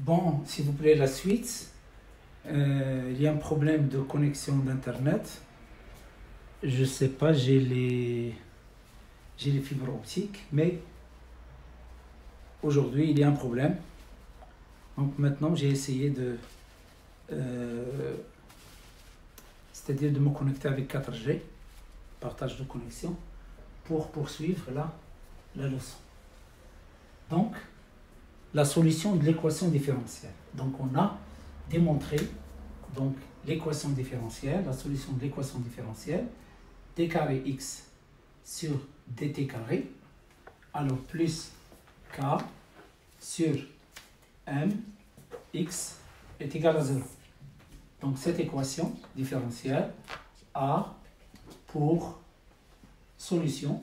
Bon, s'il vous plaît, la suite. Il y a un problème de connexion d'Internet. Je sais pas, j'ai les fibres optiques, mais aujourd'hui, il y a un problème. Donc maintenant, j'ai essayé c'est-à-dire de me connecter avec 4G, partage de connexion, pour poursuivre la leçon. Donc, la solution de l'équation différentielle. Donc, on a démontré donc l'équation différentielle, la solution de l'équation différentielle, d carré x sur dt carré, alors plus k sur m x est égal à 0. Donc, cette équation différentielle a pour solution,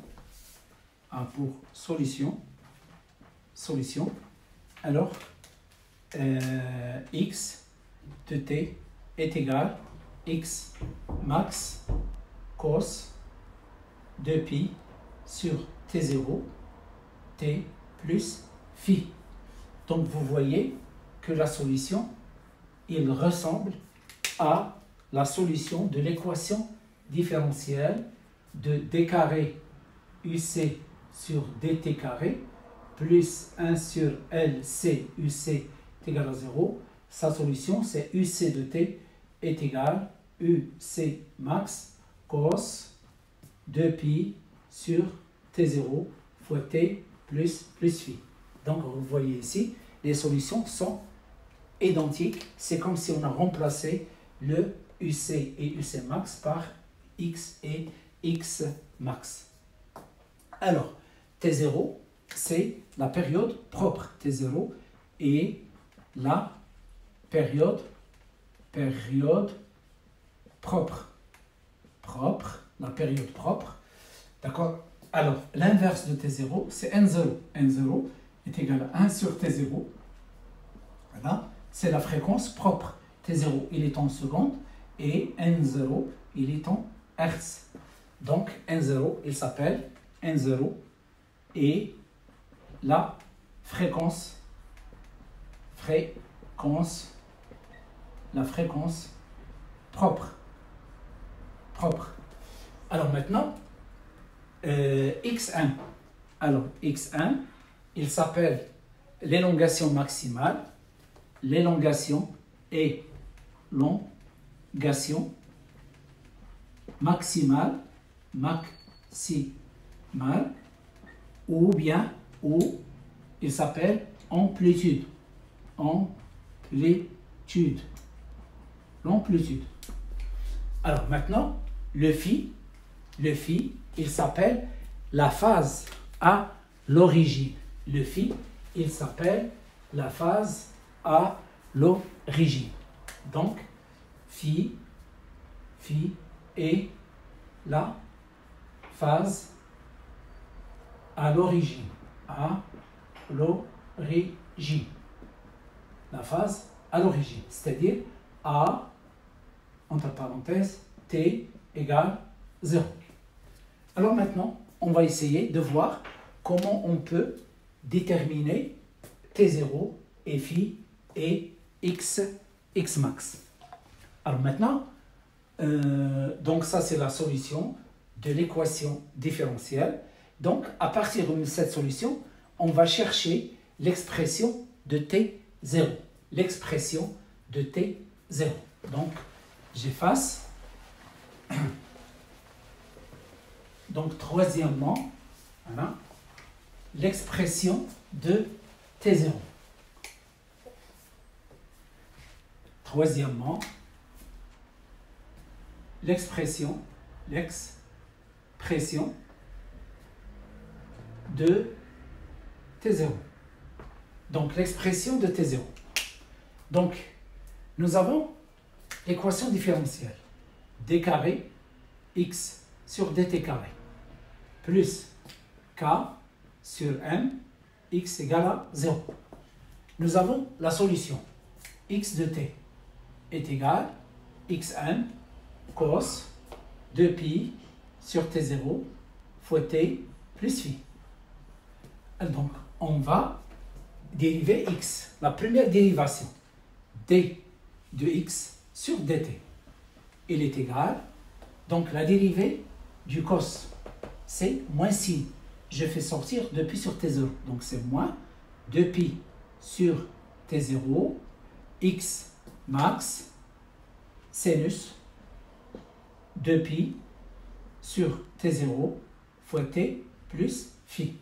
alors x de t est égal x max cos 2pi sur t0 t plus phi. Donc vous voyez que la solution, il ressemble à la solution de l'équation différentielle de d carré uc sur dt carré plus 1 sur LC UC est égal à 0. Sa solution, c'est UC de t est égal UC max cos 2pi sur T0 fois T plus phi. Donc, vous voyez ici, les solutions sont identiques. C'est comme si on a remplacé le UC et UC max par X et X max. Alors, T0, c'est la période propre. T0 et la période propre. La période propre. D'accord? Alors, l'inverse de T0, c'est N0. N0 est égal à 1 sur T0. Voilà, c'est la fréquence propre. T0, il est en secondes et N0, il est en hertz. Donc, N0, il s'appelle N0 et la fréquence propre. Alors maintenant, x1. Alors x1, il s'appelle l'élongation maximale. L'élongation est l'élongation maximale, ou il s'appelle amplitude. L'amplitude. Alors maintenant, le phi, il s'appelle la phase à l'origine. Le phi, il s'appelle la phase à l'origine. Donc, phi est la phase à l'origine. La phase à l'origine, c'est-à-dire A, entre parenthèses, T égale 0. Alors maintenant, on va essayer de voir comment on peut déterminer T0 et phi et x max. Alors maintenant, donc ça c'est la solution de l'équation différentielle. Donc à partir de cette solution, on va chercher l'expression de T0. L'expression de T0. Donc j'efface. Donc troisièmement, voilà, l'expression de T0. Troisièmement, l'expression de T0. Donc l'expression de T0. Donc nous avons l'équation différentielle d carré x sur dt carré plus k sur m x égale à 0. Nous avons la solution x de t est égal xm cos 2pi sur t0 fois t plus phi. Donc on va dérivée x, la première dérivation, d de x sur dt. Il est égal, donc la dérivée du cos, c'est moins sin. Je fais sortir 2pi sur t0, donc c'est moins 2pi sur t0, x max, sinus, 2pi sur t0 fois t plus phi.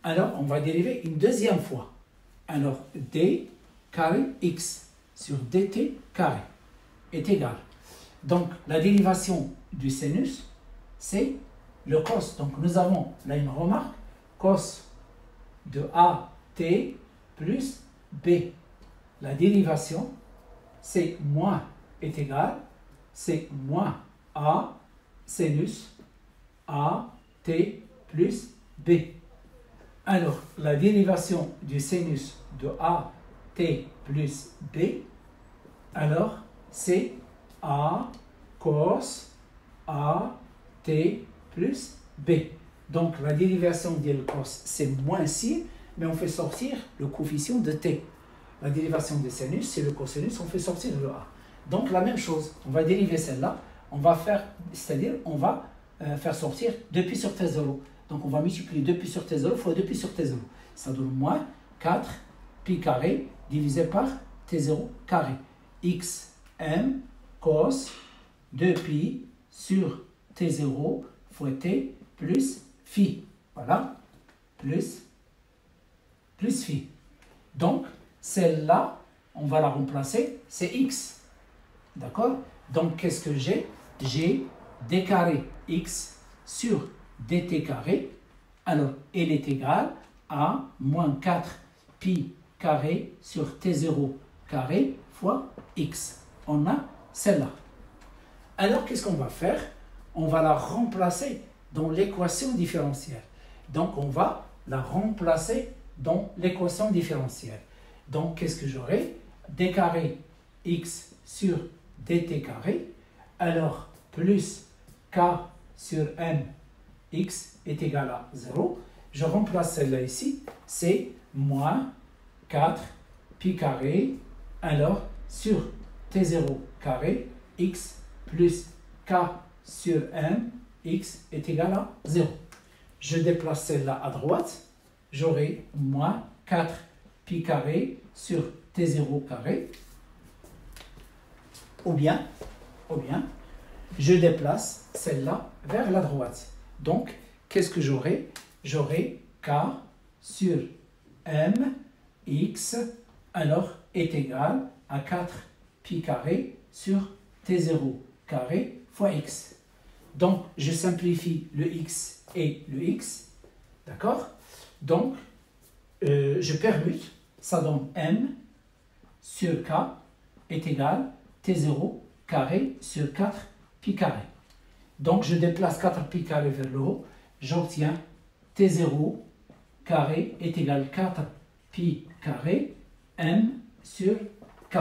Alors, on va dériver une deuxième fois. Alors, d carré x sur dt carré est égal. Donc, la dérivation du sinus, c'est le cos. Donc, nous avons là une remarque, cos de a t plus b. La dérivation, c'est moins est égal, c'est moins a sinus a t plus b. Alors, la dérivation du sinus de a t plus b, alors c'est a cos a t plus b. Donc, la dérivation de cos, c'est moins sin, mais on fait sortir le coefficient de t. La dérivation de sinus, c'est le cosinus, on fait sortir le a. Donc, la même chose, on va dériver celle-là, on va faire, c'est-à-dire, on va faire sortir 2pi sur t0. Donc, on va multiplier 2pi sur t0 fois 2pi sur t0. Ça donne moins 4 pi carré divisé par t0 carré. x m cos 2pi sur t0 fois t plus phi. Voilà, plus phi. Donc, celle-là, on va la remplacer, c'est x. D'accord? Donc, qu'est-ce que j'ai? J'ai d carré x sur dt carré. Alors, elle est égale à moins 4 pi carré sur t0 carré fois x. On a celle-là. Alors, qu'est-ce qu'on va faire? On va la remplacer dans l'équation différentielle. Donc, on va la remplacer dans l'équation différentielle. Donc, qu'est-ce que j'aurai? D carré x sur dt carré. Alors, plus k sur m x est égal à 0. Je remplace celle-là ici. C'est moins 4 pi carré. Alors, sur t0 carré, x plus k sur m, x est égal à 0. Je déplace celle-là à droite. J'aurai moins 4 pi carré sur t0 carré. Ou bien, je déplace celle-là vers la droite. Donc, qu'est-ce que j'aurai? J'aurai k sur m, x, alors, est égal à 4 pi carré sur t0 carré fois x. Donc, je simplifie le x et le x. D'accord? Donc, je permute. Ça donne m sur k est égal t0 carré sur 4 pi carré. Donc, je déplace 4 pi carré vers le haut. J'obtiens t0 carré est égal 4 pi carré m sur k.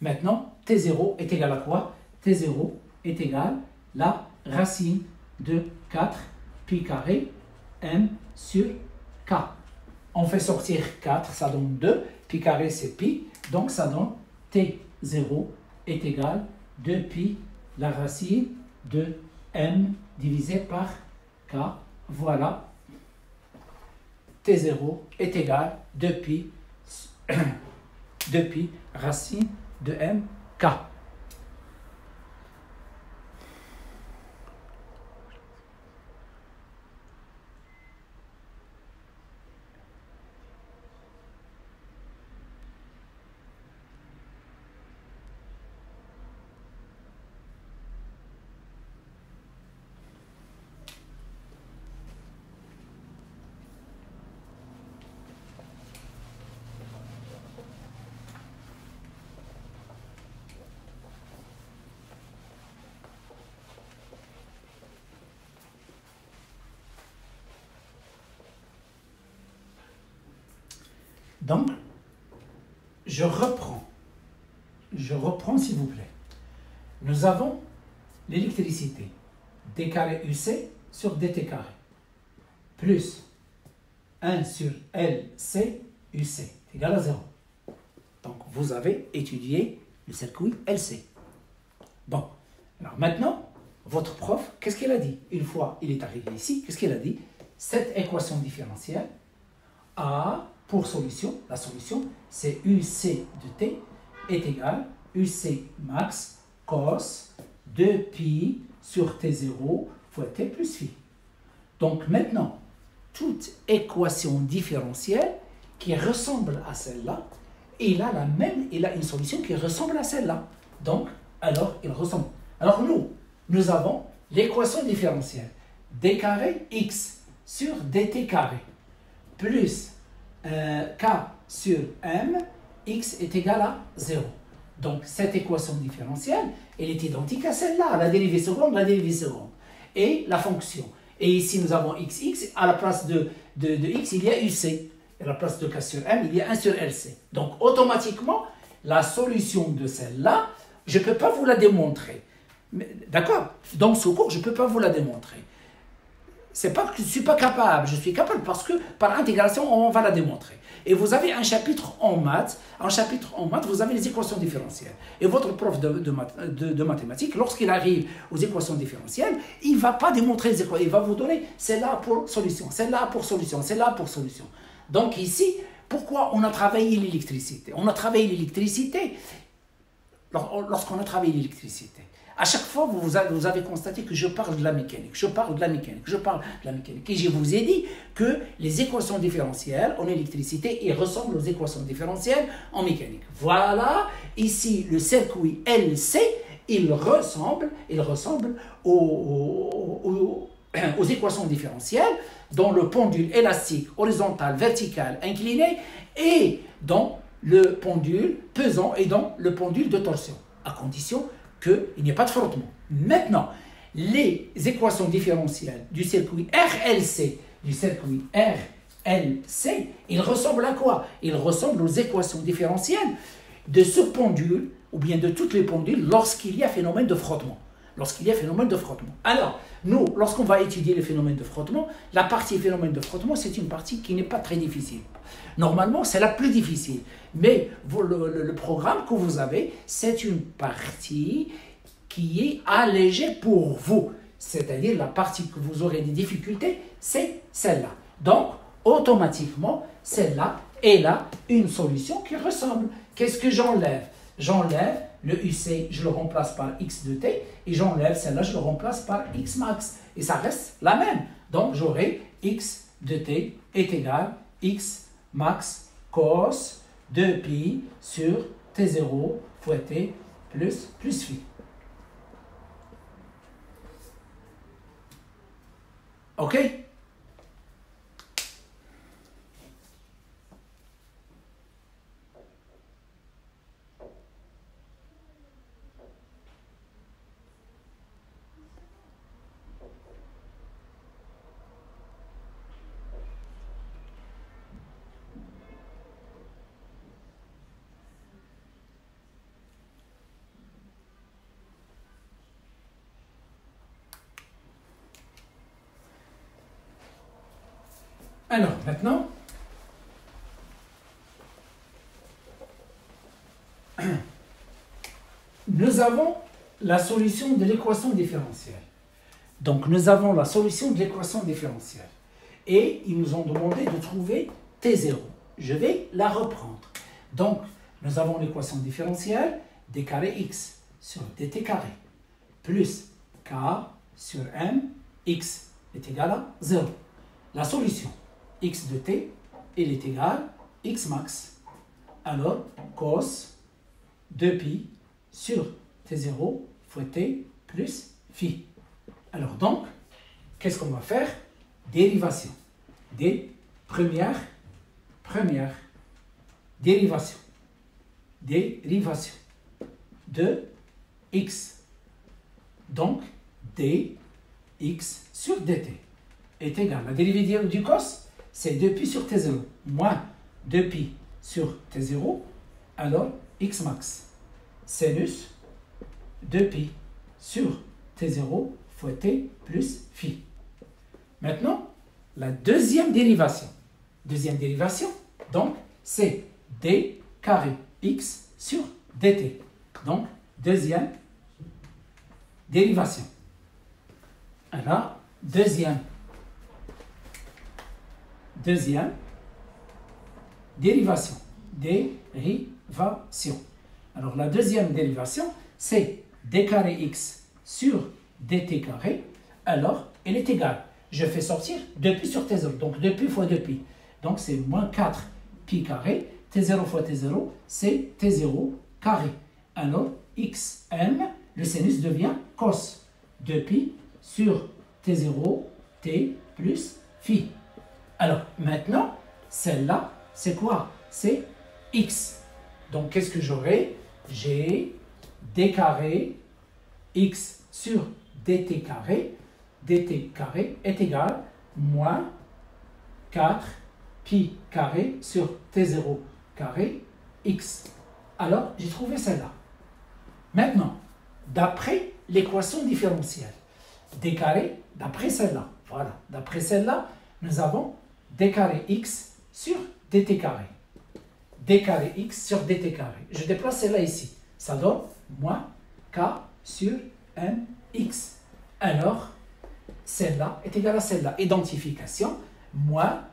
Maintenant, t0 est égal à quoi? T0 est égal à la racine de 4 pi carré m sur k. On fait sortir 4, ça donne 2. Pi carré, c'est pi. Donc, ça donne t0 est égal à 2 pi, la racine de m divisé par k. Voilà. T0 est égal à 2 pi, 2 pi racine de m, k. Donc, je reprends s'il vous plaît. Nous avons l'électricité, d carré UC sur dt carré, plus 1 sur LC UC est égal à 0. Donc, vous avez étudié le circuit LC. Bon, alors maintenant, votre prof, qu'est-ce qu'il a dit? Une fois il est arrivé ici, qu'est-ce qu'il a dit? Cette équation différentielle a pour solution, la solution, c'est UC de t est égal UC max cos 2pi sur T0 fois T plus phi. Donc maintenant, toute équation différentielle qui ressemble à celle-là, il a une solution qui ressemble à celle-là. Donc, alors, il ressemble. Alors nous avons l'équation différentielle d carré x sur dt carré plus k sur m, x est égal à 0. Donc, cette équation différentielle, elle est identique à celle-là, la dérivée seconde, et la fonction. Et ici, nous avons xx, à la place de x, il y a uc. À la place de k sur m, il y a 1 sur lc. Donc, automatiquement, la solution de celle-là, je ne peux pas vous la démontrer. D'accord? Dans ce cours, je ne peux pas vous la démontrer. C'est pas que je ne suis pas capable, je suis capable parce que par intégration, on va la démontrer. Et vous avez un chapitre en maths. En chapitre en maths, vous avez les équations différentielles. Et votre prof de mathématiques, lorsqu'il arrive aux équations différentielles, il ne va pas démontrer les équations. Il va vous donner celle-là pour solution, celle-là pour solution, celle-là pour solution. Donc ici, pourquoi on a travaillé l'électricité? On a travaillé l'électricité lorsqu'on a travaillé l'électricité. À chaque fois, vous avez constaté que je parle de la mécanique, Et je vous ai dit que les équations différentielles en électricité, ils ressemblent aux équations différentielles en mécanique. Voilà, ici, le circuit LC, il ressemble aux équations différentielles dans le pendule élastique, horizontal, vertical, incliné, et dans le pendule pesant et dans le pendule de torsion, à condition qu'il n'y ait pas de frottement. Maintenant, les équations différentielles du circuit RLC, ils ressemblent à quoi? Ils ressemblent aux équations différentielles de ce pendule, ou bien de toutes les pendules, lorsqu'il y a phénomène de frottement. Alors, nous, lorsqu'on va étudier le phénomène de frottement, la partie phénomène de frottement, c'est une partie qui n'est pas très difficile. Normalement, c'est la plus difficile. Mais le programme que vous avez, c'est une partie qui est allégée pour vous. C'est-à-dire, la partie que vous aurez des difficultés, c'est celle-là. Donc, automatiquement, celle-là, elle a une solution qui ressemble. Qu'est-ce que j'enlève? J'enlève le UC, je le remplace par x de t, et j'enlève celle-là, je le remplace par x max. Et ça reste la même. Donc, j'aurai x de t est égal x max cos 2pi sur t0 fois t plus phi. OK? Alors, maintenant, nous avons la solution de l'équation différentielle. Donc, nous avons la solution de l'équation différentielle. Et ils nous ont demandé de trouver T0. Je vais la reprendre. Donc, nous avons l'équation différentielle d carré x sur dt carré plus k sur m, x est égal à 0. La solution, x de t, elle est égale x max. Alors, cos 2pi sur t0 fois t plus phi. Alors donc, qu'est-ce qu'on va faire? Dérivation. Première dérivation. Dérivation de x. Donc, dx sur dt est égal. La dérivée du cos, c'est 2pi sur t0 moins 2pi sur t0, alors x max. Sinus 2pi sur t0 fois t plus phi. Maintenant, la deuxième dérivation. Donc, c'est d carré x sur dt. Donc, deuxième dérivation. Alors, deuxième dérivation. Dérivation. Alors, la deuxième dérivation, c'est d carré x sur dt carré. Alors, elle est égale. Je fais sortir 2pi sur t0. Donc, 2pi fois 2pi. Donc, c'est moins 4 pi carré. T0 fois T0, c'est T0 carré. Alors, xm, le sinus devient cos 2pi sur T0, T plus phi. Alors, maintenant, celle-là, c'est quoi? C'est x. Donc, qu'est-ce que j'aurai? J'ai d carré x sur dt carré. dt carré est égal moins 4 pi carré sur T0 carré x. Alors, j'ai trouvé celle-là. Maintenant, d'après l'équation différentielle, d carré, d'après celle-là, voilà, d'après celle-là, nous avons d carré x sur dt carré. d carré x sur dt carré. Je déplace celle-là ici. Ça donne moins k sur mx. Alors, celle-là est égale à celle-là. Identification, moins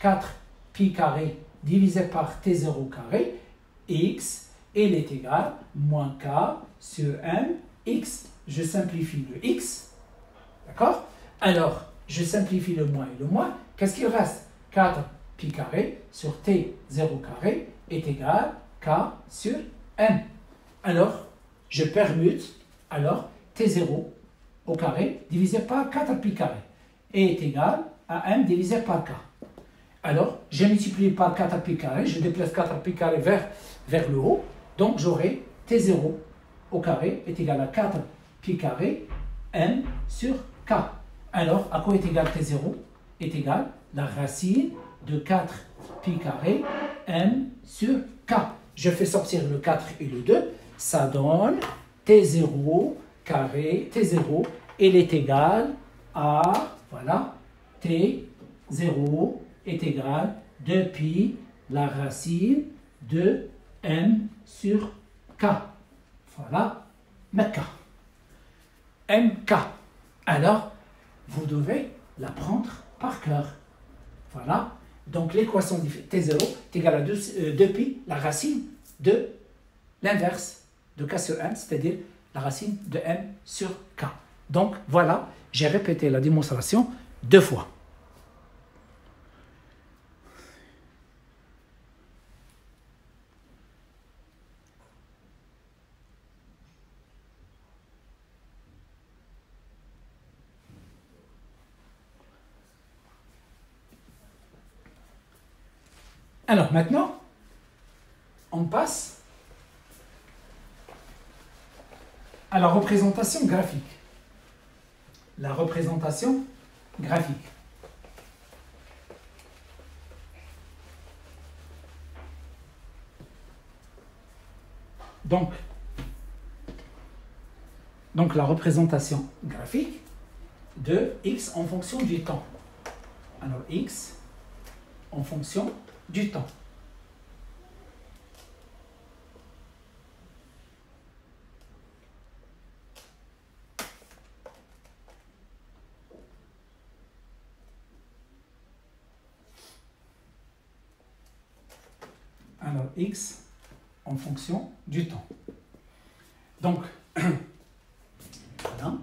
4 pi carré divisé par t0 carré, x, et il est égal moins k sur mx. Je simplifie le x, d'accord? Alors, je simplifie le moins et le moins. Qu'est-ce qu'il reste? 4 pi carré sur t0 carré est égal k sur m. Alors, je permute, alors t0 au carré divisé par 4 pi carré est égal à m divisé par k. Alors, je multiplie par 4 pi carré, je déplace 4 pi carré vers le haut, donc j'aurai t0 au carré est égal à 4 pi carré m sur k. Alors, à quoi est égal t0? Est égal la racine de 4 pi carré m sur k. Je fais sortir le 4 et le 2, ça donne t0 carré, t0, il est égal à, voilà, t0 est égal 2 pi la racine de m sur k. Voilà, mk. mk. Alors, vous devez l'apprendre par cœur. Voilà. Donc, l'équation t0 est égale à 2 pi la racine de l'inverse de k sur m, c'est-à-dire la racine de m sur k. Donc, voilà, j'ai répété la démonstration 2 fois. Alors, maintenant, on passe à la représentation graphique. La représentation graphique. Donc la représentation graphique de x en fonction du temps. Alors, x en fonction du temps. Alors, x en fonction du temps. Donc, voilà.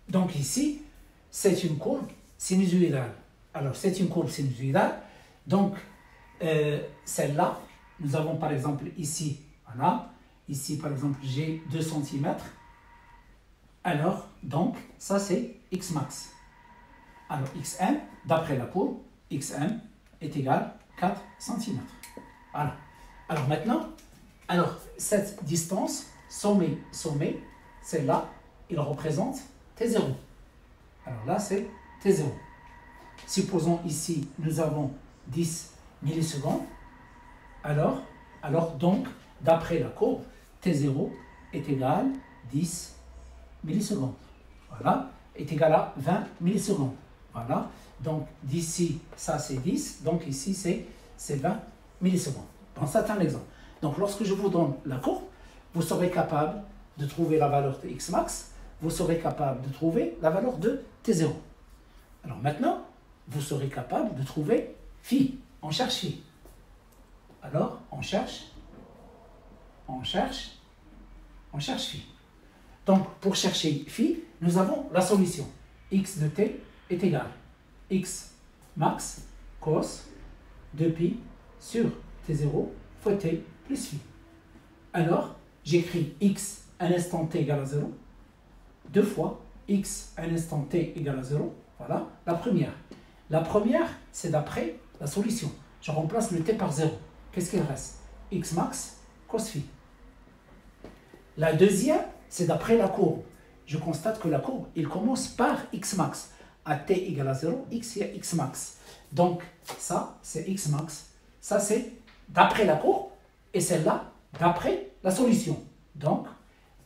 Donc ici, c'est une courbe sinusoïdale. Alors, c'est une courbe sinusoïdale. Donc, celle-là, nous avons par exemple ici, voilà, ici par exemple, j'ai 2 cm. Alors, donc, ça c'est x max. Alors, xm, d'après la courbe, xm est égal à 4 cm. Voilà. Alors maintenant, cette distance, sommet, celle-là, il représente T0. Alors là, c'est T0. Supposons ici, nous avons 10 millisecondes. Alors donc, d'après la courbe, T0 est égal à 10 millisecondes. Voilà, est égal à 20 millisecondes. Voilà, donc d'ici, ça c'est 10, donc ici c'est 20 millisecondes. Bon, ça c'est un exemple. Donc lorsque je vous donne la courbe, vous serez capable de trouver la valeur de x max, vous serez capable de trouver la valeur de T0. Alors maintenant, vous serez capable de trouver phi. On cherche phi. Alors, on cherche phi. Donc, pour chercher phi, nous avons la solution. X de t est égal à x max cos de pi sur t0 fois t plus phi. Alors, j'écris x à un instant t égale à 0, 2 fois x à un instant t égale à 0. Voilà, la première. La première, c'est d'après la solution. Je remplace le t par 0. Qu'est-ce qu'il reste? X max cos phi. La deuxième, c'est d'après la courbe. Je constate que la courbe, il commence par x max. À t égale à 0, x est x max. Donc, ça, c'est x max. Ça, c'est d'après la courbe. Et celle-là, d'après la solution. Donc,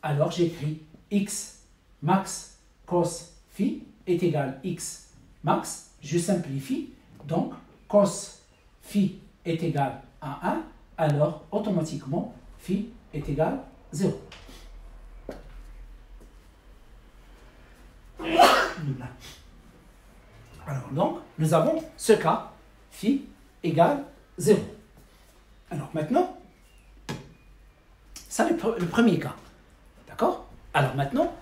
alors j'écris x max cos phi est égal à x max. Je simplifie. Donc, cos phi est égal à 1. Alors, automatiquement, phi est égal à 0. Alors, donc, nous avons ce cas, phi égale 0. Alors, maintenant, ça, le premier cas. D'accord? Alors, maintenant,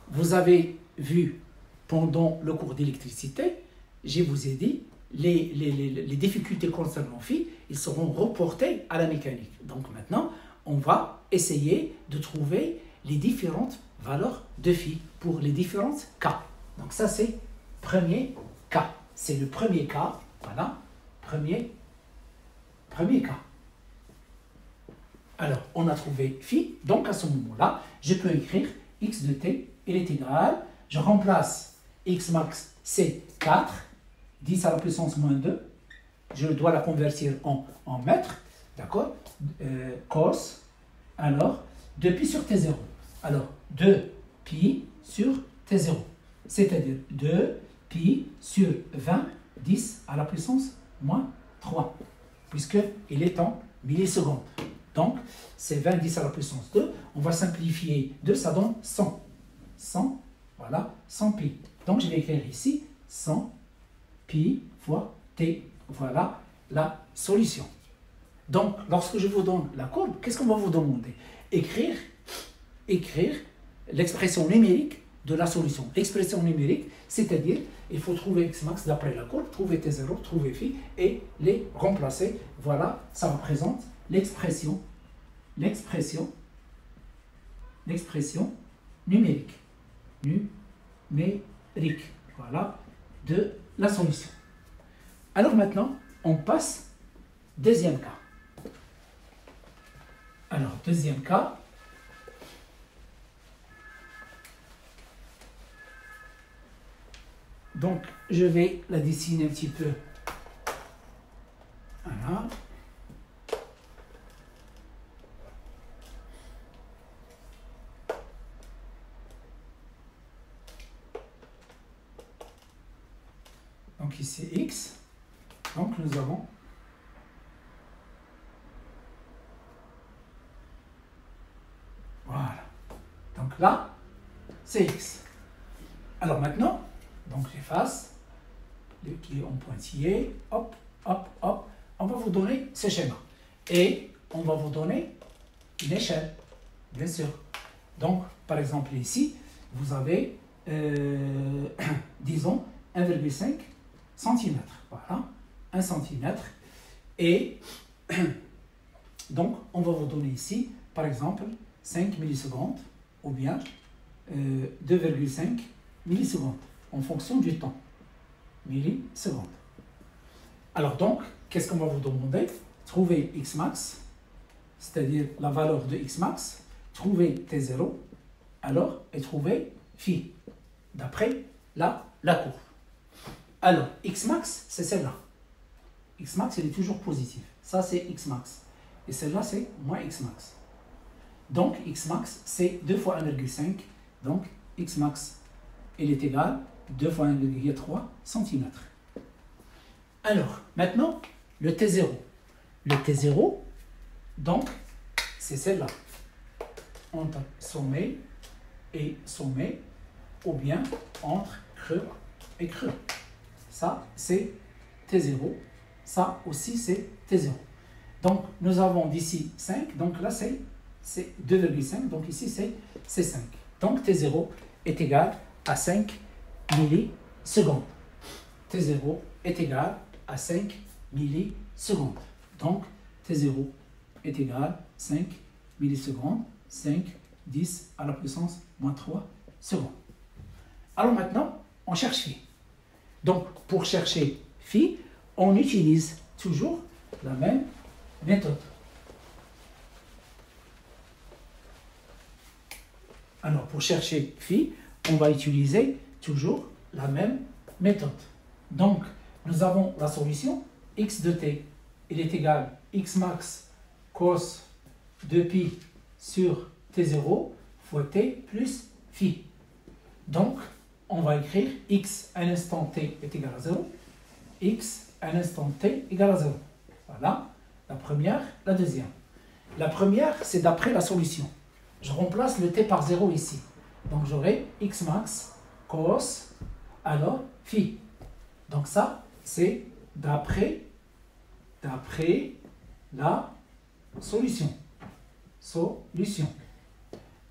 vous avez vu pendant le cours d'électricité, je vous ai dit, les difficultés concernant phi, ils seront reportés à la mécanique. Donc, maintenant, on va essayer de trouver les différentes valeurs de phi pour les différents cas. Donc, ça, c'est premier cas. C'est le premier cas. Voilà. Premier cas. Alors, on a trouvé phi. Donc, à ce moment-là, je peux écrire x de t, il est égal. Je remplace x max, c'est 4. 10 à la puissance moins 2. Je dois la convertir en mètres. D'accord? Cos. Alors, 2pi sur t0. Alors, 2pi sur t0. C'est-à-dire 2pi sur 20, 10 à la puissance moins 3. Puisqu'il est en millisecondes. Donc, c'est 20, 10 à la puissance 2. On va simplifier 2, ça donne 100. 100, voilà, 100 pi. Donc, je vais écrire ici 100 pi fois t. Voilà la solution. Donc, lorsque je vous donne la courbe, qu'est-ce qu'on va vous demander? Écrire l'expression numérique de la solution. L'expression numérique, c'est-à-dire, il faut trouver x max d'après la courbe, trouver t0, trouver phi et les remplacer. Voilà, ça représente l'expression numérique. Voilà, de la solution. Alors maintenant, on passe deuxième cas. Alors, deuxième cas. Donc, je vais la dessiner un petit peu. Voilà. Donc ici x. Donc nous avons voilà. Donc là, c'est x. Alors maintenant, donc j'efface le qui est en pointillé. Hop, hop, hop. On va vous donner ce schéma. Et on va vous donner une échelle, bien sûr. Donc, par exemple, ici, vous avez, disons, 1,5 cm. Voilà, 1 cm. Et donc, on va vous donner ici, par exemple, 5 millisecondes ou bien 2,5 millisecondes en fonction du temps. Millisecondes. Alors donc, qu'est-ce qu'on va vous demander? Trouver x max, c'est-à-dire la valeur de x max, trouver t0, alors, et trouver phi, d'après la courbe. Alors, x max, c'est celle-là. X max, il est toujours positif. Ça, c'est x max. Et celle-là, c'est moins x max. Donc, x max, c'est 2 fois 1,5. Donc, x max, il est égal à 2 fois 1,3 cm. Alors, maintenant, le T0. Le T0, donc, c'est celle-là. Entre sommet et sommet, ou bien entre creux et creux. Ça, c'est T0. Ça aussi, c'est T0. Donc, nous avons d'ici 5. Donc là, c'est 2,5. Donc ici, c'est 5. Donc, T0 est égal à 5 millisecondes. T0 est égal à 5 millisecondes. Donc, T0 est égal à 5 millisecondes. 5, 10 à la puissance moins 3 secondes. Alors maintenant, on cherche phi. Donc, pour chercher phi, on utilise toujours la même méthode. Alors, pour chercher phi, on va utiliser toujours la même méthode. Donc, nous avons la solution x de t, il est égal à x max cos de pi sur t0 fois t plus phi. Donc, on va écrire x à l'instant t est égal à 0, x à l'instant t égale à 0. Voilà, la première, la deuxième. La première, c'est d'après la solution. Je remplace le t par 0 ici. Donc j'aurai x max cos, alors phi. Donc ça, c'est d'après la solution.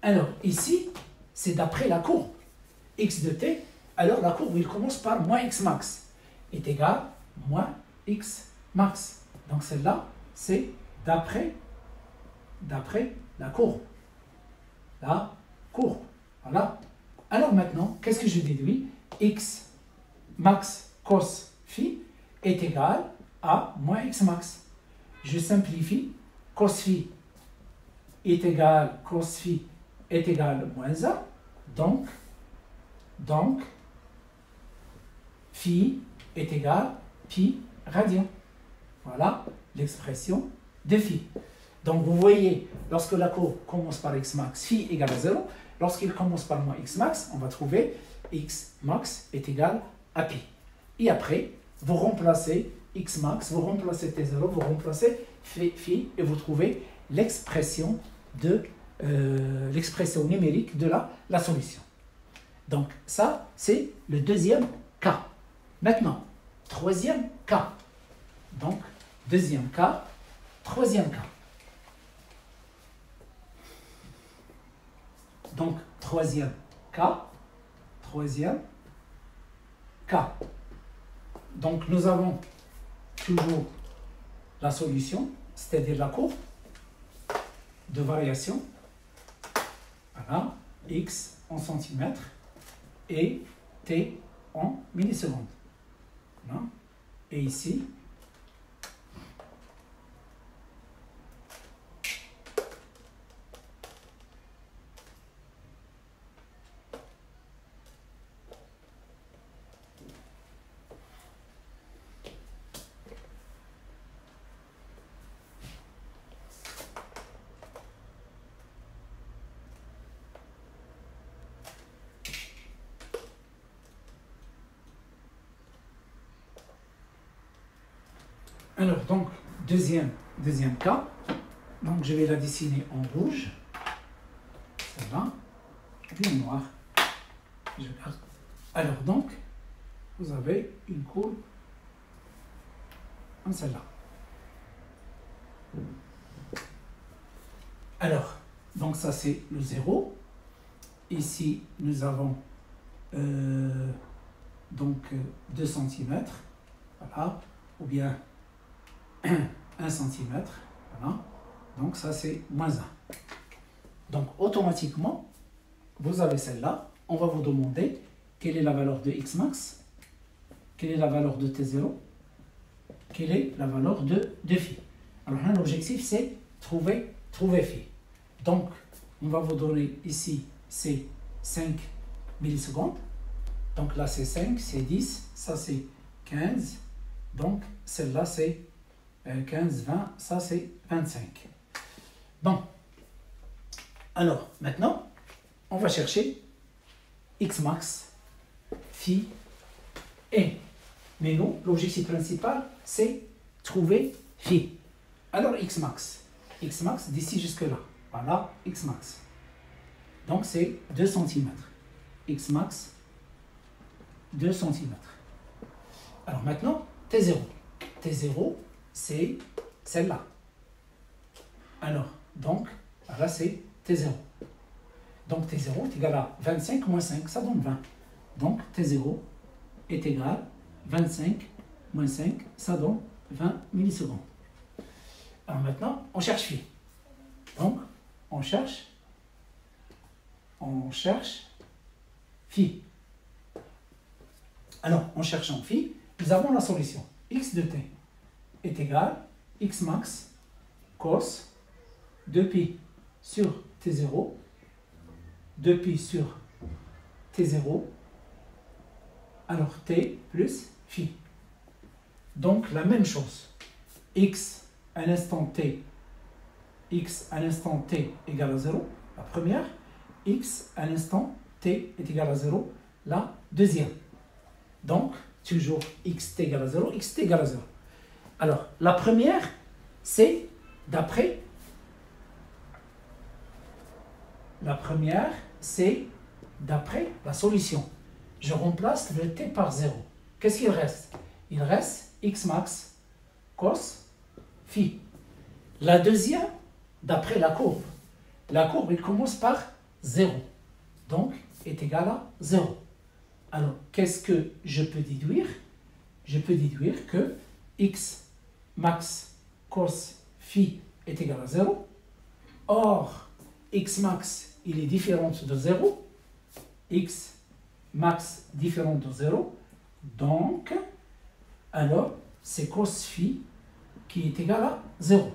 Alors ici, c'est d'après la courbe. X de t, alors la courbe, il commence par moins x max est égal à moins x max. Donc celle-là, c'est d'après la courbe. La courbe. Voilà. Alors maintenant, qu'est-ce que je déduis? X max cos phi est égal à moins x max. Je simplifie. Cos phi est égal, cos phi est égal à moins 1. Donc, phi est égal à pi radian. Voilà l'expression de phi. Donc, vous voyez, lorsque la courbe commence par x max, phi égale à 0. Lorsqu'il commence par moins x max, on va trouver x max est égal à pi. Et après, vous remplacez x max, vous remplacez t0, vous remplacez phi et vous trouvez l'expression numérique de la solution. Donc, ça, c'est le deuxième cas. Maintenant, troisième cas. Donc, deuxième cas, troisième cas. Donc, troisième cas. Donc, nous avons toujours la solution, c'est-à-dire la courbe de variation. Voilà, x en centimètres et t en millisecondes. Voilà. Et ici, alors, donc, deuxième cas. Donc, je vais la dessiner en rouge. Ça va. Et puis en noir. Je garde. Alors, donc, vous avez une courbe comme celle-là. Alors, donc ça, c'est le 0. Ici, nous avons donc 2 cm. Voilà. Ou bien 1 cm, voilà. Donc ça c'est moins 1. Donc automatiquement, vous avez celle-là. On va vous demander quelle est la valeur de x max, quelle est la valeur de t0, quelle est la valeur de phi. Alors là, l'objectif, c'est trouver phi. Donc, on va vous donner ici, c'est 5 millisecondes. Donc là, c'est 5, c'est 10, ça c'est 15. Donc, celle-là, c'est 15, 20, ça c'est 25. Bon. Alors, maintenant, on va chercher x max, phi et. Mais nous, l'objectif principal, c'est trouver phi. Alors, x max d'ici jusque-là. Voilà, x max. Donc, c'est 2 cm. X max, 2 cm. Alors maintenant, T0. T0, c'est celle-là. Alors, donc, là, c'est T0. Donc, T0 est égal à 25 moins 5, ça donne 20. Donc, T0 est égal à 25 moins 5, ça donne 20 millisecondes. Alors maintenant, on cherche phi. Donc, on cherche phi. Alors, en cherchant phi, nous avons la solution. X de t est égal à x max cos 2pi sur t0, 2pi sur t0, alors t plus phi. Donc, la même chose. X à l'instant t égale à 0, la première. X à l'instant t est égal à 0, la deuxième. Donc, toujours xt égale à 0, xt égale à 0. Alors, la première, c'est d'après la solution. Je remplace le t par 0. Qu'est-ce qu'il reste? Il reste x max cos phi. La deuxième, d'après la courbe. La courbe, il commence par 0. Donc, est égal à 0. Alors, qu'est-ce que je peux déduire? Je peux déduire que x max cos phi est égal à 0. Or, x max, il est différent de 0. X max différent de 0. Donc, alors, c'est cos phi qui est égal à 0.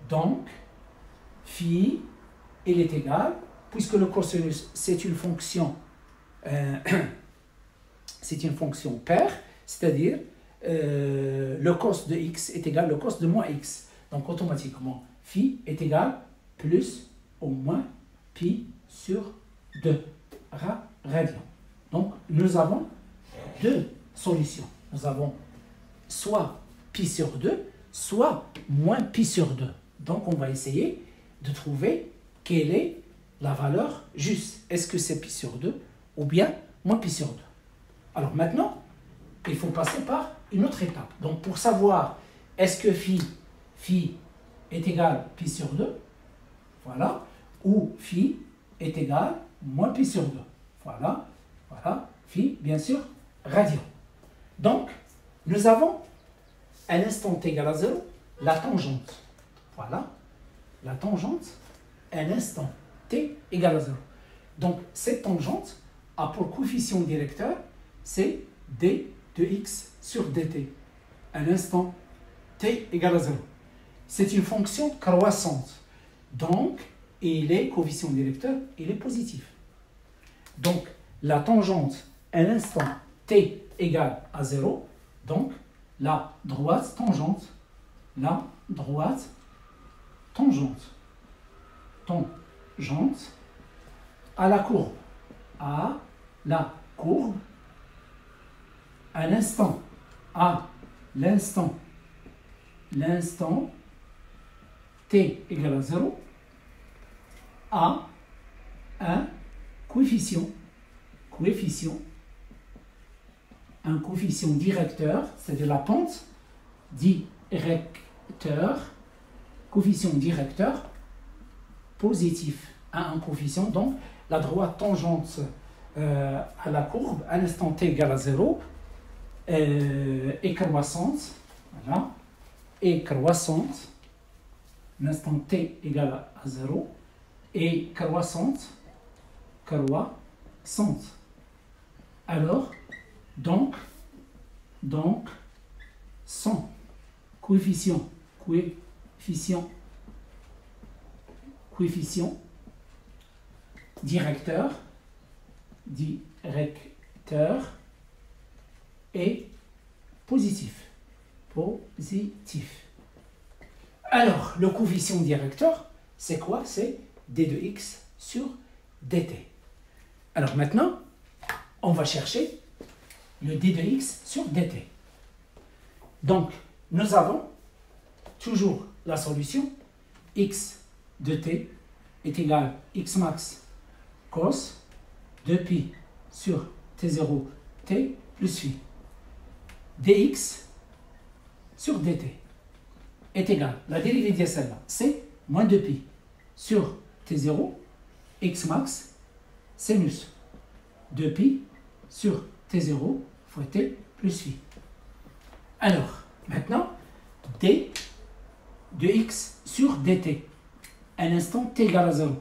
Donc, phi, il est égal, puisque le cosinus, c'est une fonction paire, c'est-à-dire le cos de x est égal au cos de moins x. Donc automatiquement, phi est égal plus ou moins pi sur 2 radians. Donc nous avons deux solutions. Nous avons soit pi sur 2, soit moins pi sur 2. Donc on va essayer de trouver quelle est la valeur juste. Est-ce que c'est pi sur 2 ou bien moins pi sur 2? Alors maintenant, il faut passer par une autre étape. Donc pour savoir est-ce que phi est égal à pi sur 2, voilà, ou phi est égal à moins pi sur 2, voilà, phi, bien sûr, radian. Donc, nous avons à l'instant t égale à 0, la tangente. Voilà, la tangente à l'instant t égale à 0. Donc, cette tangente a pour coefficient directeur, c'est d de x sur dt à l'instant t égale à 0. C'est une fonction croissante. Donc, il est coefficient directeur, il est positif. Donc, la tangente à l'instant t égale à 0, donc la droite tangente à la courbe, à l'instant t égale à 0, a un coefficient directeur, c'est-à-dire la pente directeur, coefficient directeur positif à un coefficient, donc la droite tangente à la courbe à l'instant t égale à 0 est croissante, voilà, est croissante, l'instant t égale à 0 est croissante croissante. Alors, donc, son coefficient directeur est positif. Alors, le coefficient directeur, c'est quoi? C'est d de x sur dt. Alors maintenant, on va chercher le d de x sur dt. Donc, nous avons toujours la solution x de t est égal à x max cos 2pi sur t0 t plus phi. dx sur dt est égal, la dérivée de celle-là, c'est moins 2pi sur t0 x max sinus 2pi sur t0 fois t plus phi. Alors, maintenant, d de x sur dt à l'instant t égale à 0.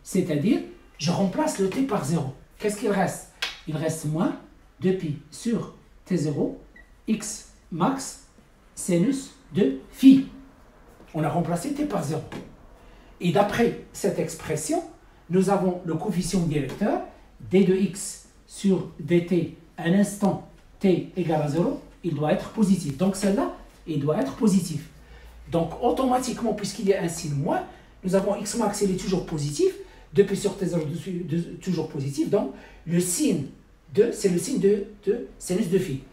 C'est-à-dire, je remplace le t par 0. Qu'est-ce qu'il reste? Il reste moins 2pi sur t0 x max sinus de phi. On a remplacé t par 0. Et d'après cette expression, nous avons le coefficient directeur d de x sur dt à l'instant t égale à 0, il doit être positif. Donc celle-là, il doit être positif. Donc automatiquement, puisqu'il y a un signe moins, nous avons x max, il est toujours positif, 2pi sur t0 toujours positif, donc le signe de, c'est le signe de sinus de phi.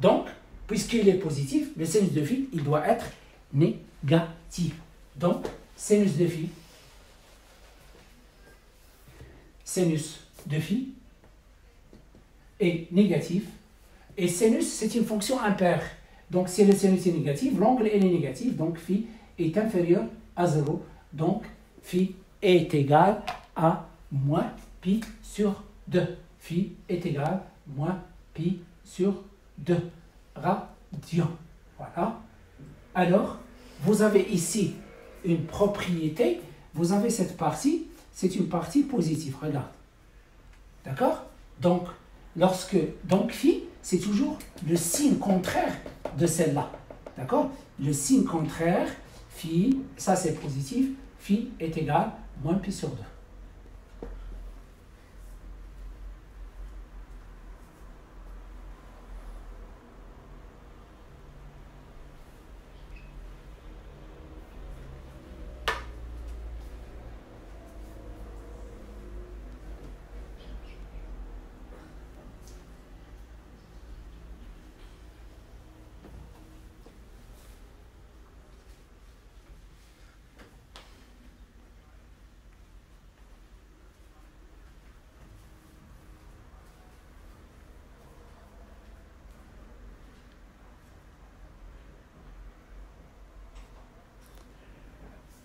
Donc, puisqu'il est positif, le sinus de phi, il doit être négatif. Donc, sinus de phi est négatif. Et sinus, c'est une fonction impaire. Donc, si le sinus est négatif, l'angle est négatif. Donc, phi est inférieur à 0. Donc, phi est égal à moins pi sur 2. Phi est égal à moins pi sur 2 radians. Voilà. Alors, vous avez ici une propriété. Vous avez cette partie. C'est une partie positive. Regarde. D'accord? Donc, donc phi, c'est toujours le signe contraire de celle-là. D'accord? Le signe contraire, phi, ça c'est positif, phi est égal à moins pi sur 2.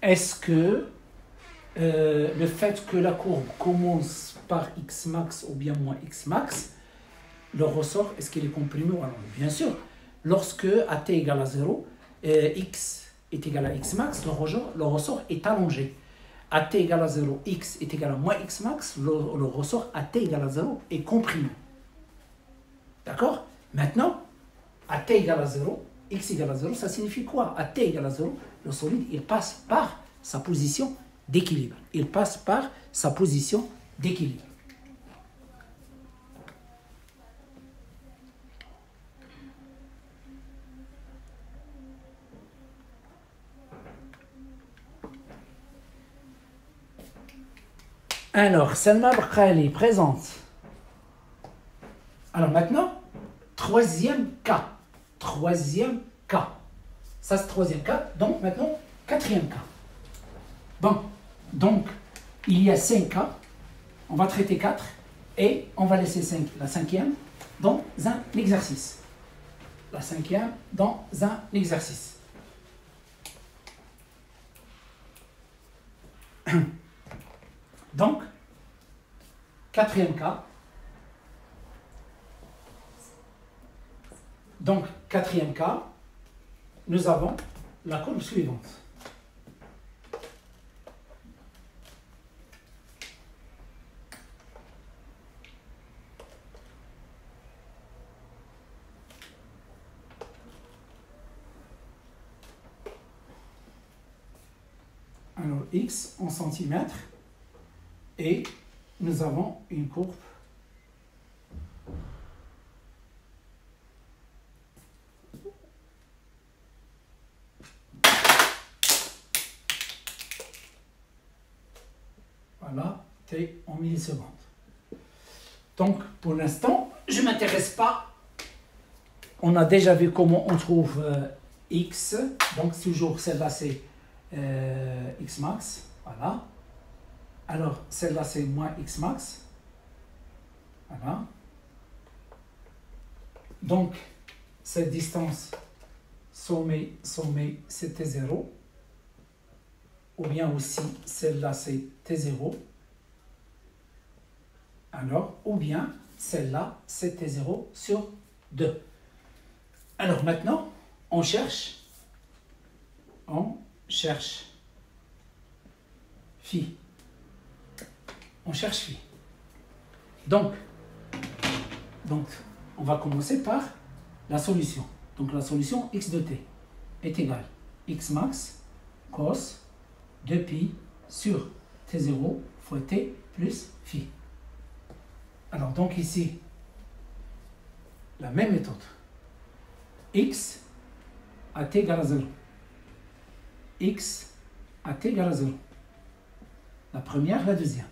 Est-ce que le fait que la courbe commence par x max ou bien moins x max, le ressort, est-ce qu'il est comprimé ou allongé? Bien sûr, lorsque à t égale à 0, x est égal à x max, le ressort est allongé. À t égale à 0, x est égal à moins x max, le ressort à t égale à 0 est comprimé. D'accord? Maintenant, à t égale à 0, x égale à 0, ça signifie quoi? À t égale à 0, le solide, il passe par sa position d'équilibre. Il passe par sa position d'équilibre. Alors, Salma Brkhali est présente. Alors maintenant, troisième cas. Troisième cas. Ça, c'est troisième cas. Donc, maintenant, quatrième cas. Bon, donc, il y a 5 cas. On va traiter 4 et on va laisser la cinquième dans un exercice. La cinquième dans un exercice. Donc, quatrième cas. Donc, quatrième cas, nous avons la courbe suivante. x en centimètres et nous avons une courbe voilà, t en millisecondes. Donc pour l'instant, je ne m'intéresse pas. On a déjà vu comment on trouve x, donc toujours celle-là c'est x max, voilà. Alors celle-là c'est moins x max, voilà. Donc cette distance sommet, c'était 0. Ou bien aussi celle-là c'est T0. Alors, ou bien celle-là c'est T0 sur 2. Alors maintenant, on cherche phi. On cherche phi. Donc, on va commencer par la solution. Donc la solution x de t est égale x max cos 2pi sur t0 fois t plus phi. Alors donc ici, la même méthode. X à t égale à 0. X à t égale à 0. La première, la deuxième.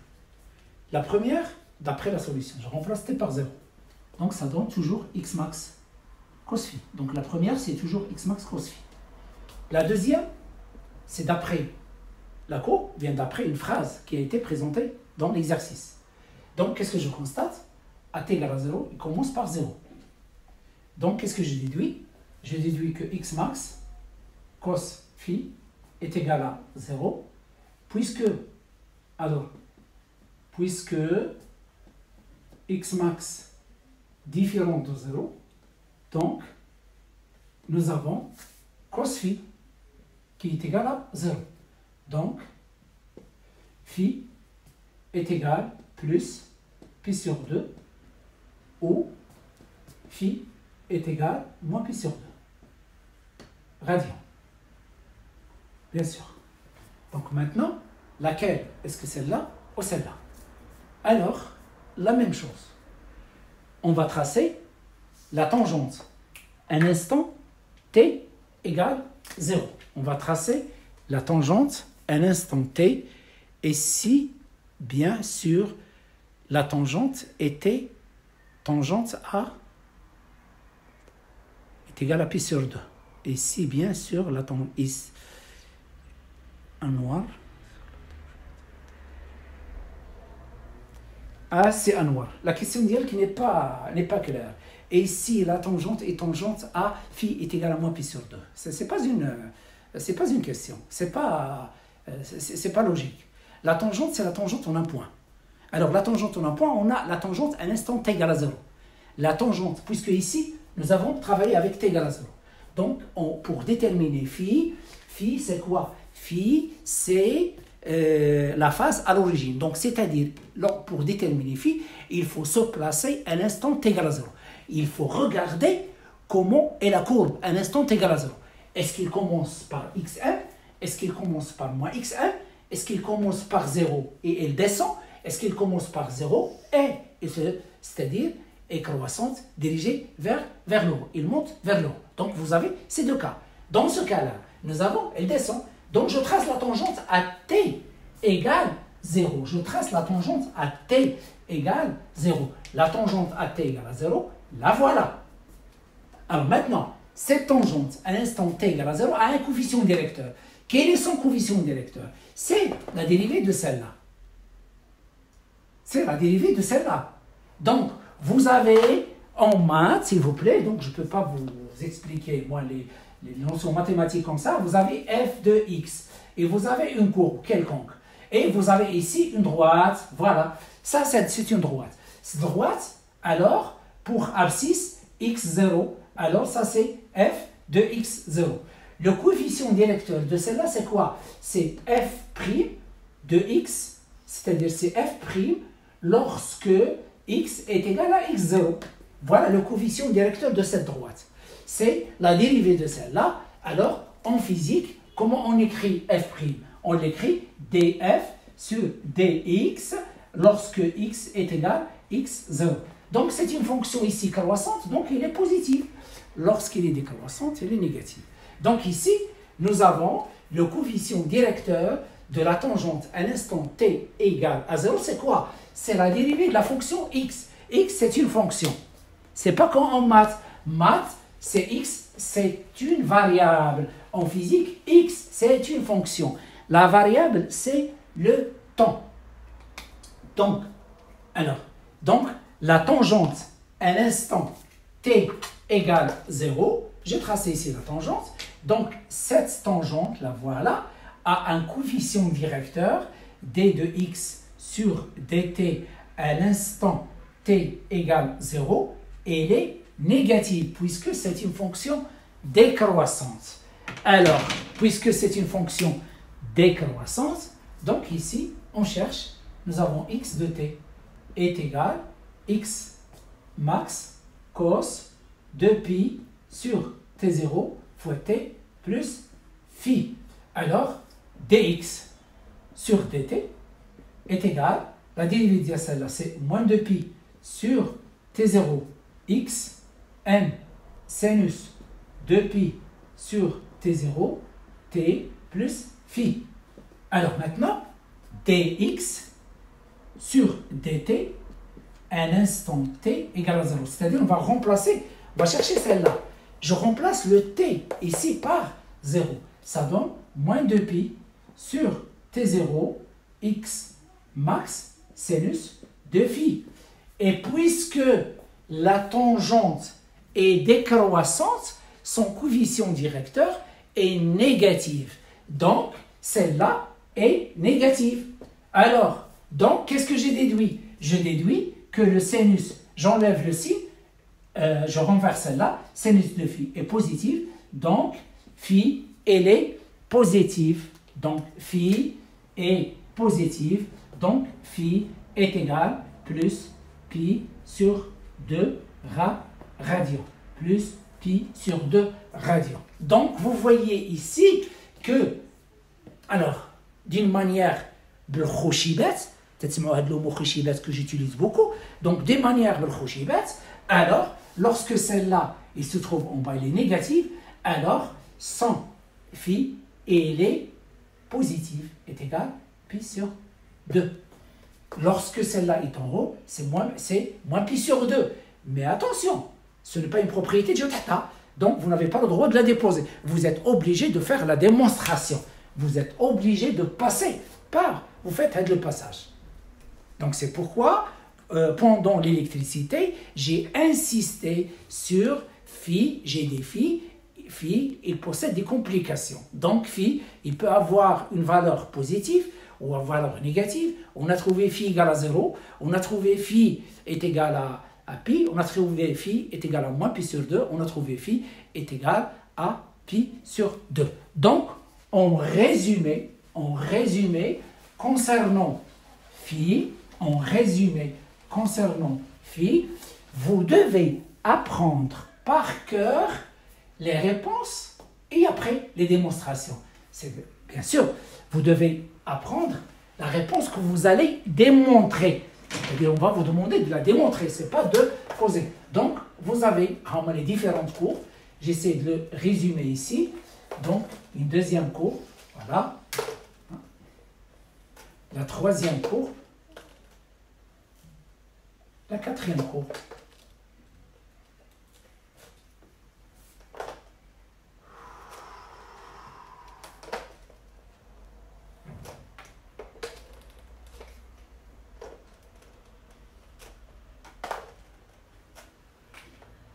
La première, d'après la solution, je remplace t par 0. Donc ça donne toujours x max cos phi. Donc la première, c'est toujours x max cos phi. La deuxième, c'est d'après la courbe, vient d'après une phrase qui a été présentée dans l'exercice. Donc qu'est-ce que je constate? À t égale à 0, il commence par 0. Donc qu'est-ce que je déduis? Je déduis que x max cos phi est égal à 0, puisque x max différent de 0, donc nous avons cos phi qui est égal à 0. Donc phi est égal plus pi sur 2 ou phi est égal moins pi sur 2 radians. Bien sûr. Donc maintenant, laquelle? Est-ce que celle-là ou celle-là? Alors, la même chose. On va tracer la tangente. Un instant, t égale 0. On va tracer la tangente un instant t. Et si, bien sûr, la tangente était tangente à est égale à pi sur 2. Et si, bien sûr, la tangente est en noir. Ah, c'est un noir. La question d'elle qui n'est pas claire. Et si la tangente est tangente à phi est égal à moins pi sur 2. C'est pas une question. C'est pas logique. La tangente, c'est la tangente en un point. Alors, la tangente en un point, on a la tangente à l'instant t égale à 0. La tangente, puisque ici, nous avons travaillé avec t égale à 0. Donc, pour déterminer phi, c'est quoi? Phi, c'est la phase à l'origine. Donc, c'est-à-dire, pour déterminer phi, il faut se placer à l'instant t égale à 0. Il faut regarder comment est la courbe à l'instant t égale à 0. Est-ce qu'il commence par x1? Est-ce qu'il commence par moins x1? Est-ce qu'il commence par 0 et elle descend? Est-ce qu'il commence par 0 et c'est-à-dire est croissante, dirigée vers le haut. Il monte vers le haut. Donc vous avez ces deux cas. Dans ce cas-là, nous avons, elle descend. Donc je trace la tangente à t égale 0. Je trace la tangente à t égale 0. La tangente à t égale à 0, la voilà. Alors maintenant, cette tangente à l'instant t égale à 0 a un coefficient directeur. Quel est son coefficient directeur? C'est la dérivée de celle-là. C'est la dérivée de celle-là. Donc, vous avez en maths, s'il vous plaît, donc je ne peux pas vous expliquer, moi, les notions mathématiques comme ça, vous avez f de x, et vous avez une courbe quelconque, et vous avez ici une droite, voilà, ça c'est une droite. Cette droite, alors, pour abscisse, x0, alors ça c'est f de x0. Le coefficient directeur de celle-là, c'est quoi? C'est f' de x, c'est-à-dire c'est f' lorsque x est égal à x0. Voilà le coefficient directeur de cette droite. C'est la dérivée de celle-là. Alors, en physique, comment on écrit f'? on l'écrit df sur dx lorsque x est égal à x0. Donc c'est une fonction ici croissante, donc elle est positive. Lorsqu'elle est décroissante, elle est négative. Donc ici, nous avons le coefficient directeur de la tangente à l'instant t égale à 0. C'est quoi? C'est la dérivée de la fonction x. X, c'est une fonction. C'est pas comme en maths. Maths, c'est x, c'est une variable. En physique, x, c'est une fonction. La variable, c'est le temps. Donc, la tangente à l'instant t égale 0, j'ai tracé ici la tangente. Donc, cette tangente, la voilà, a un coefficient directeur d de x sur dt à l'instant t égale 0, et elle est négative, puisque c'est une fonction décroissante. Alors, puisque c'est une fonction décroissante, donc ici, on cherche, nous avons x de t est égal à x max cos de pi sur t0 fois t plus phi. Alors, dx sur dt est égal, la dérivée de celle-là, c'est moins de pi sur t0 x n sinus de pi sur t0 t plus phi. Alors maintenant, dx sur dt à un instant t égale à 0. C'est-à-dire, on va chercher celle-là. Je remplace le t ici par 0. Ça donne moins de pi sur t0 x max sinus de phi. Et puisque la tangente est décroissante, son coefficient directeur est négatif. Donc, celle-là est négative. Alors, qu'est-ce que j'ai déduit? Je déduis que le sinus, j'enlève le signe, je renverse celle-là, sinus de phi est positif, donc phi, elle est positive. Donc, phi est positive, donc phi est égal plus pi sur 2 radians, plus pi sur 2 radians. Donc, vous voyez ici que, alors, d'une manière بالخوشيبات, تسمعوا هذا le mot خوشيبات que j'utilise beaucoup, donc d'une manière بالخوشيبات, alors, lorsque celle-là, il se trouve en bas, elle est négative, alors, son phi, et elle est positive, est égal pi sur 2. Lorsque celle-là est en haut, c'est moins pi sur 2. Mais attention, ce n'est pas une propriété de Jotata, donc vous n'avez pas le droit de la déposer. Vous êtes obligé de faire la démonstration. Vous êtes obligé de passer par, vous faites le passage. Donc c'est pourquoi, pendant l'électricité, j'ai insisté sur phi, j'ai des phi, il possède des complications. Donc phi, il peut avoir une valeur positive ou une valeur négative. On a trouvé phi égale à 0, on a trouvé phi est égal à pi, on a trouvé phi est égal à moins pi sur 2, on a trouvé phi est égal à pi sur 2. Donc, en résumé, concernant phi, vous devez apprendre par cœur les réponses et après les démonstrations. Bien sûr, vous devez apprendre la réponse que vous allez démontrer. C'est-à-dire, on va vous demander de la démontrer, ce n'est pas de poser. Donc, vous avez les différents cours. J'essaie de le résumer ici. Donc, une deuxième cours, voilà. La troisième cours. La quatrième cours.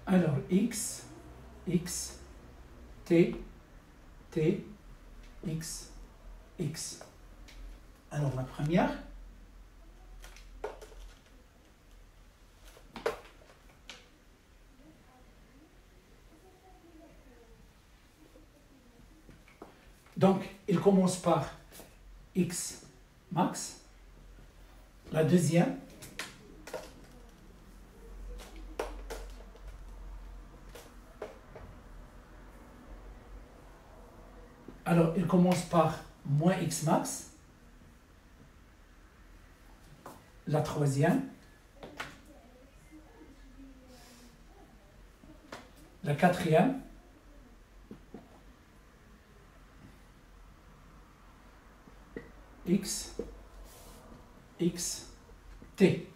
Alors, x, t, x, x. Alors, la première. Donc, il commence par x max. La deuxième. Alors, il commence par moins x max. La troisième. La quatrième. X, t.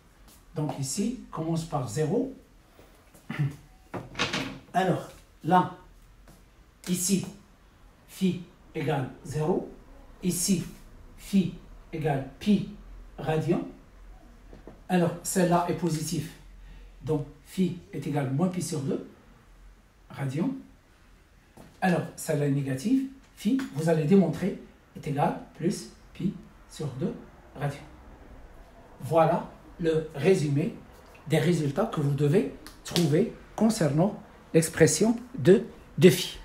Donc ici, commence par 0. Alors, là, ici, phi égale 0. Ici, phi égale pi radian. Alors, celle-là est positive. Donc, phi est égal à moins pi sur 2 radian. Alors, celle-là est négative. Phi, vous allez démontrer, est égal à plus pi sur 2 radian. Voilà le résumé des résultats que vous devez trouver concernant l'expression de phi.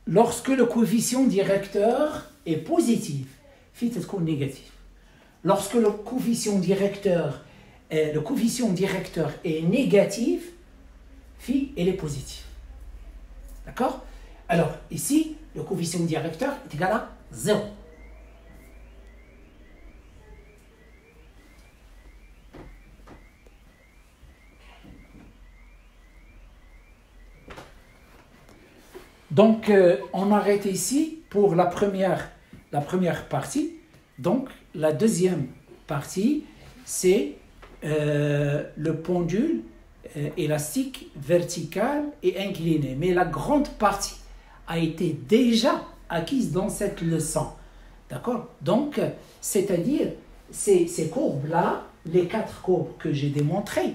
Lorsque le coefficient directeur est positif, phi est négatif. Lorsque le coefficient directeur est négatif, phi est positif. D'accord? Alors, ici, le coefficient directeur est égal à 0. Donc, on arrête ici pour la première partie. Donc, la deuxième partie, c'est le pendule élastique vertical et incliné. Mais la grande partie a été déjà acquise dans cette leçon. D'accord? Donc, c'est-à-dire, ces courbes-là, les 4 courbes que j'ai démontrées,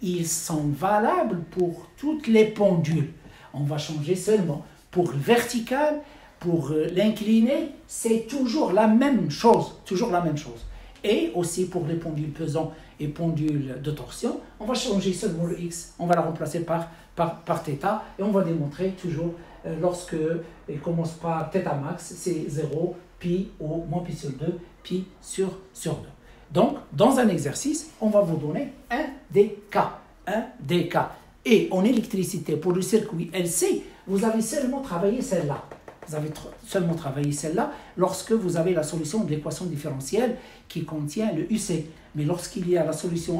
ils sont valables pour toutes les pendules. On va changer seulement. Pour le vertical, pour l'incliné, c'est toujours la même chose. Toujours la même chose. Et aussi pour les pendules pesants et pendules de torsion, on va changer seulement le x. On va la remplacer par θ. Et on va démontrer toujours, lorsque il commence par θ max, c'est 0, pi ou moins pi sur 2, pi sur 2. Donc, dans un exercice, on va vous donner un des cas. Et en électricité, pour le circuit LC, vous avez seulement travaillé celle-là. Vous avez seulement travaillé celle-là lorsque vous avez la solution de l'équation différentielle qui contient le UC. Mais lorsqu'il y a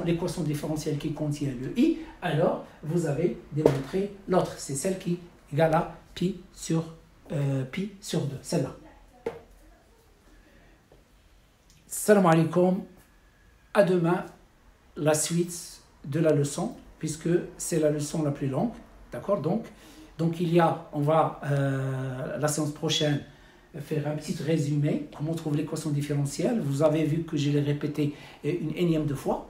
l'équation différentielle qui contient le I, alors vous avez démontré l'autre. C'est celle qui est égale à pi sur 2. Celle-là. Salam alaikum. À demain, la suite de la leçon, puisque c'est la leçon la plus longue. D'accord? Donc on va, la séance prochaine, faire un petit résumé, comment on trouve l'équation différentielle. Vous avez vu que je l'ai répété une énième de fois.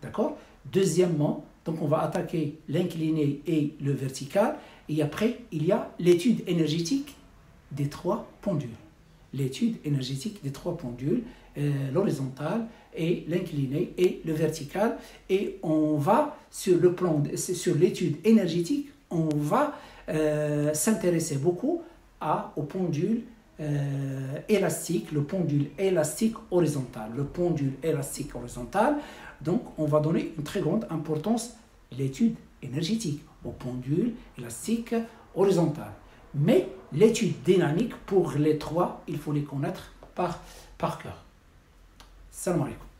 D'accord? Deuxièmement, donc on va attaquer l'incliné et le vertical. Et après, il y a l'étude énergétique des 3 pendules. L'étude énergétique des 3 pendules, l'horizontale et l'incliné et le vertical. Et on va, sur l'étude énergétique, on va s'intéresser beaucoup au pendule élastique, le pendule élastique horizontal. Le pendule élastique horizontal, donc on va donner une très grande importance à l'étude énergétique, au pendule élastique horizontal. Mais l'étude dynamique, pour les 3, il faut les connaître par cœur. Salam alaikum.